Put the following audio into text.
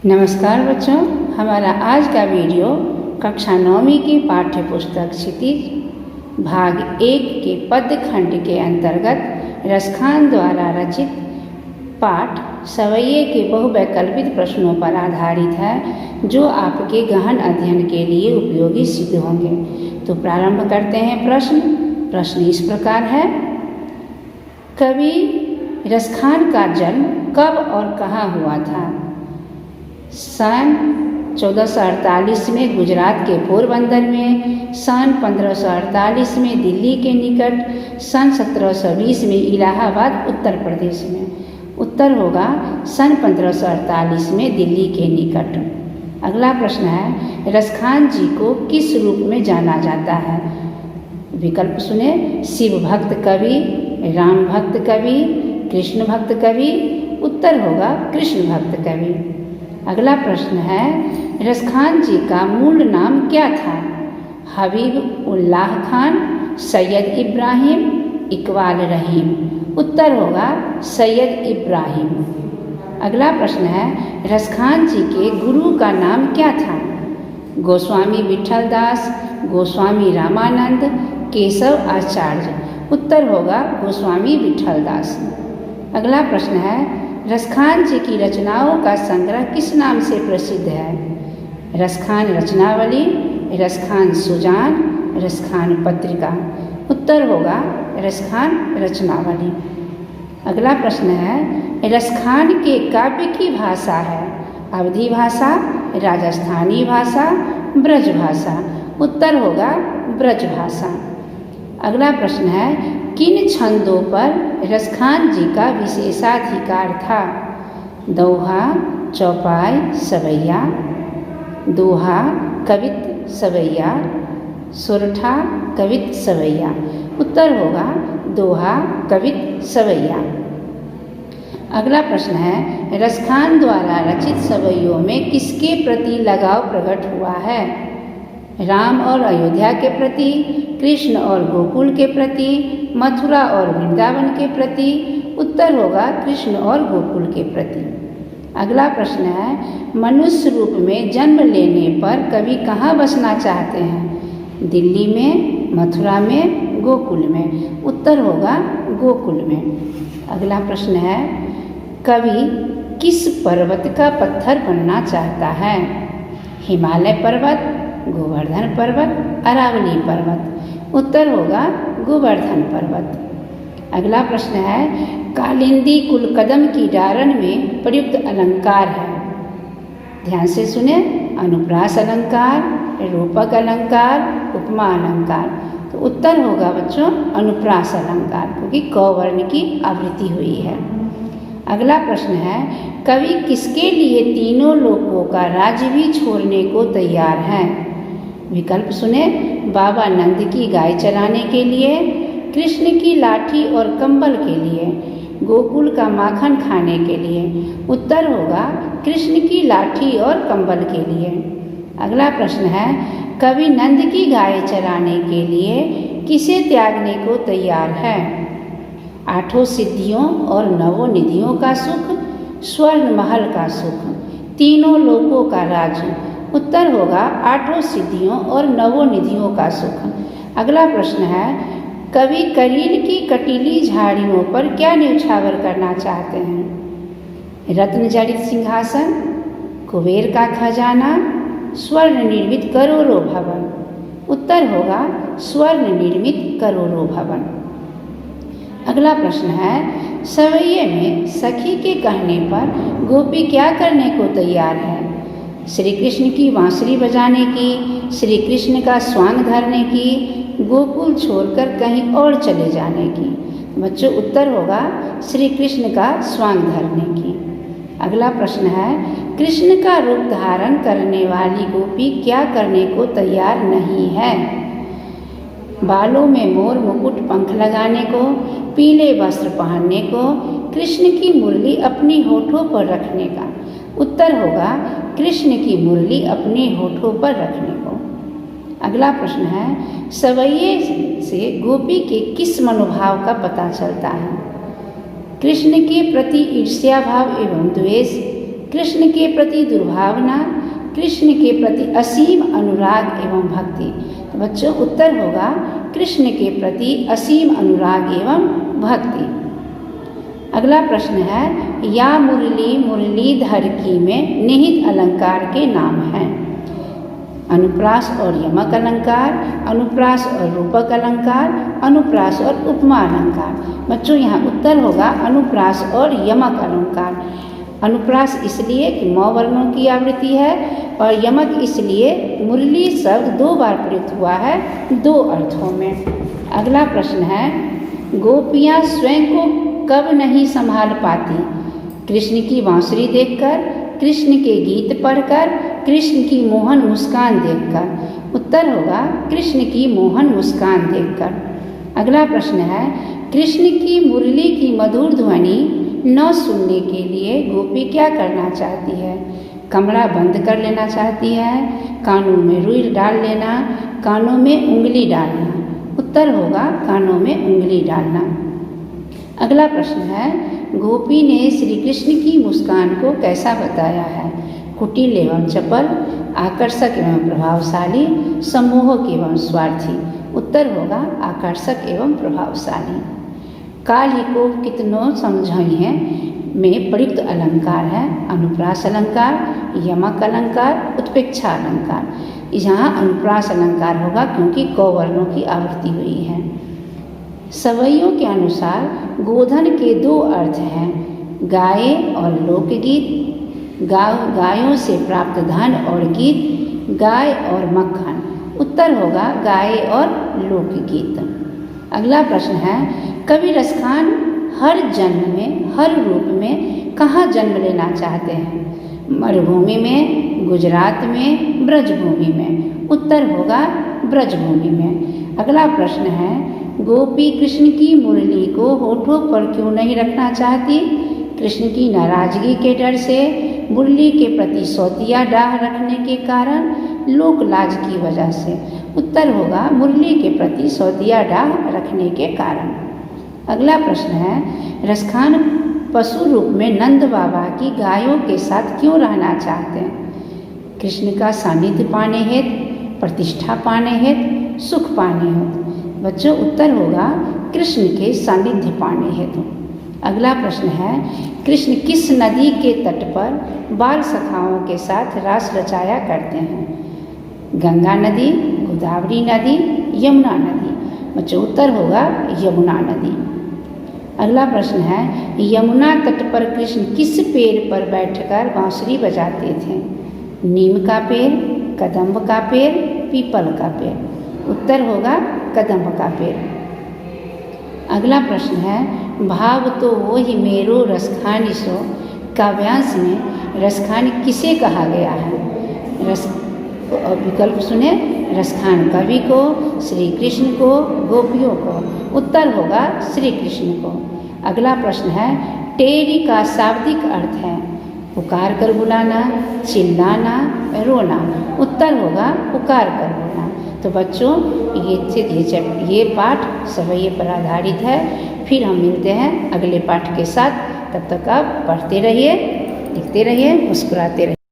नमस्कार बच्चों, हमारा आज का वीडियो कक्षा 9वीं की पाठ्य पुस्तक क्षितिज भाग 1 के पद्य खंड के अंतर्गत रसखान द्वारा रचित पाठ सवैये के बहुवैकल्पिक प्रश्नों पर आधारित है, जो आपके गहन अध्ययन के लिए उपयोगी सिद्ध होंगे। तो प्रारंभ करते हैं। प्रश्न इस प्रकार है। कवि रसखान का जन्म कब और कहाँ हुआ था? सन 1448 में गुजरात के पोरबंदर में, सन 1548 में दिल्ली के निकट, सन 1720 में इलाहाबाद उत्तर प्रदेश में। उत्तर होगा सन 1548 में दिल्ली के निकट। अगला प्रश्न है, रसखान जी को किस रूप में जाना जाता है? विकल्प सुने। शिव भक्त कवि, राम भक्त कवि, कृष्ण भक्त कवि। उत्तर होगा कृष्ण भक्त कवि। अगला प्रश्न है, रसखान जी का मूल नाम क्या था? हबीब उल्लाह खान, सैयद इब्राहिम, इकबाल रहीम। उत्तर होगा सैयद इब्राहिम। अगला प्रश्न है, रसखान जी के गुरु का नाम क्या था? गोस्वामी विठल दास, गोस्वामी रामानंद, केशव आचार्य। उत्तर होगा गोस्वामी विठल दास। अगला प्रश्न है, रसखान जी की रचनाओं का संग्रह किस नाम से प्रसिद्ध है? रसखान रचनावली, रसखान सुजान, रसखान पत्रिका। उत्तर होगा रसखान रचनावली। अगला प्रश्न है, रसखान के काव्य की भाषा है? अवधी भाषा, राजस्थानी भाषा, ब्रज भाषा। उत्तर होगा ब्रज भाषा। अगला प्रश्न है, किन छंदों पर रसखान जी का विशेषाधिकार था? दोहा, चौपाई, सवैया। दोहा, कवित, सवैया। सोरठा, कवित, सवैया। उत्तर होगा दोहा, कवित, सवैया। अगला प्रश्न है, रसखान द्वारा रचित सवैयों में किसके प्रति लगाव प्रकट हुआ है? राम और अयोध्या के प्रति, कृष्ण और गोकुल के प्रति, मथुरा और वृंदावन के प्रति। उत्तर होगा कृष्ण और गोकुल के प्रति। अगला प्रश्न है, मनुष्य रूप में जन्म लेने पर कवि कहाँ बसना चाहते हैं? दिल्ली में, मथुरा में, गोकुल में। उत्तर होगा गोकुल में। अगला प्रश्न है, कवि किस पर्वत का पत्थर बनना चाहता है? हिमालय पर्वत, गोवर्धन पर्वत, अरावली पर्वत। उत्तर होगा गोवर्धन पर्वत। अगला प्रश्न है, कालिंदी कुलकदम की डारण में प्रयुक्त अलंकार है? ध्यान से सुने। अनुप्रास अलंकार, रूपक अलंकार, उपमा अलंकार। तो उत्तर होगा बच्चों अनुप्रास अलंकार, क्योंकि क वर्ण की आवृत्ति हुई है। अगला प्रश्न है, कवि किसके लिए तीनों लोकों का राज्य भी छोड़ने को तैयार है? विकल्प सुने। बाबा नंद की गाय चराने के लिए, कृष्ण की लाठी और कंबल के लिए, गोकुल का माखन खाने के लिए। उत्तर होगा कृष्ण की लाठी और कंबल के लिए। अगला प्रश्न है, कवि नंद की गाय चराने के लिए किसे त्यागने को तैयार है? आठों सिद्धियों और नवों निधियों का सुख, स्वर्ण महल का सुख, तीनों लोकों का राज्य। उत्तर होगा आठों सिद्धियों और नवों निधियों का सुख। अगला प्रश्न है, कवि करील की कटीली झाड़ियों पर क्या न्यौछावर करना चाहते हैं? रत्न जड़ित सिंहासन, कुबेर का खजाना, स्वर्ण निर्मित करोड़ों भवन। उत्तर होगा स्वर्ण निर्मित करोड़ों भवन। अगला प्रश्न है, सवैये में सखी के कहने पर गोपी क्या करने को तैयार है? श्री कृष्ण की बांसुरी बजाने की, श्री कृष्ण का स्वांग धरने की, गोकुल छोड़कर कहीं और चले जाने की। बच्चों उत्तर होगा श्री कृष्ण का स्वांग धरने की। अगला प्रश्न है, कृष्ण का रूप धारण करने वाली गोपी क्या करने को तैयार नहीं है? बालों में मोर मुकुट पंख लगाने को, पीले वस्त्र पहनने को, कृष्ण की मुरली अपनी होठों पर रखने का। उत्तर होगा कृष्ण की मुरली अपने होठों पर रखने को। अगला प्रश्न है, सवैये से गोपी के किस मनोभाव का पता चलता है? कृष्ण के प्रति ईर्ष्या भाव एवं द्वेष, कृष्ण के प्रति दुर्भावना, कृष्ण के प्रति असीम अनुराग एवं भक्ति। तो बच्चों उत्तर होगा कृष्ण के प्रति असीम अनुराग एवं भक्ति। अगला प्रश्न है, या मुरली मुरलीधर की में निहित अलंकार के नाम हैं। अनुप्रास और यमक अलंकार, अनुप्रास और रूपक अलंकार, अनुप्रास और उपमा अलंकार। बच्चों यहाँ उत्तर होगा अनुप्रास और यमक अलंकार। अनुप्रास इसलिए कि मौ वर्णों की आवृत्ति है और यमक इसलिए मुरली शब्द 2 बार प्रयुक्त हुआ है 2 अर्थों में। अगला प्रश्न है, गोपियाँ स्वयं को कब नहीं संभाल पाती? कृष्ण की बांसुरी देखकर, कृष्ण के गीत पढ़कर, कृष्ण की मोहन मुस्कान देखकर। उत्तर होगा कृष्ण की मोहन मुस्कान देखकर। अगला प्रश्न है, कृष्ण की मुरली की मधुर ध्वनि न सुनने के लिए गोपी क्या करना चाहती है? कमरा बंद कर लेना चाहती है, कानों में रुई डाल लेना, कानों में उंगली डालना। उत्तर होगा कानों में उंगली डालना। अगला प्रश्न है, गोपी ने श्री कृष्ण की मुस्कान को कैसा बताया है? कुटिल एवं चपल, आकर्षक एवं प्रभावशाली, सम्मोहक एवं स्वार्थी। उत्तर होगा आकर्षक एवं प्रभावशाली। काल ही को कितनों समझाई हैं में प्रयुक्त अलंकार है अनुप्रास अलंकार, यमक अलंकार, उत्प्रेक्षा अलंकार। यहाँ अनुप्रास अलंकार होगा क्योंकि कौ वर्णों की आवृत्ति हुई है। सवैयों के अनुसार गोधन के 2 अर्थ हैं, गाय और लोकगीत। गायों से प्राप्त धन और गीत, गाय और मक्खन। उत्तर होगा गाय और लोकगीत। अगला प्रश्न है, कवि रसखान हर जन्म में, हर रूप में कहाँ जन्म लेना चाहते हैं? मरुभूमि में, गुजरात में, ब्रजभूमि में। उत्तर होगा ब्रजभूमि में। अगला प्रश्न है, गोपी कृष्ण की मुरली को होठों पर क्यों नहीं रखना चाहती? कृष्ण की नाराजगी के डर से, मुरली के प्रति सौतिया डाह रखने के कारण, लोक लाज की वजह से। उत्तर होगा मुरली के प्रति सौतिया डाह रखने के कारण। अगला प्रश्न है, रसखान पशु रूप में नंद बाबा की गायों के साथ क्यों रहना चाहते हैं? कृष्ण का सानिध्य पाने हेतु, प्रतिष्ठा पाने हेतु, सुख पाने हेतु। बच्चों उत्तर होगा कृष्ण के सानिध्य पाने हेतु। अगला प्रश्न है, कृष्ण किस नदी के तट पर बाल सखाओं के साथ रास रचाया करते हैं? गंगा नदी, गोदावरी नदी, यमुना नदी। बच्चों उत्तर होगा यमुना नदी। अगला प्रश्न है, यमुना तट पर कृष्ण किस पेड़ पर बैठकर बांसुरी बजाते थे? नीम का पेड़, कदम्ब का पेड़, पीपल का पेड़। उत्तर होगा कदम्ब का पेड़। अगला प्रश्न है, भाव तो वो ही मेरो रसखानी सो काव्यांश में रसखानी किसे कहा गया है? विकल्प सुने, रसखान कवि को, श्री कृष्ण को, गोपियों को। उत्तर होगा श्री कृष्ण को। अगला प्रश्न है, टेरी का शाब्दिक अर्थ है पुकार कर बुलाना, चिल्लाना, रोना। उत्तर होगा पुकार कर बुलाना। तो बच्चों ये पाठ सवैये पर आधारित है। फिर हम मिलते हैं अगले पाठ के साथ। तब तक आप पढ़ते रहिए, लिखते रहिए, मुस्कुराते रहिए।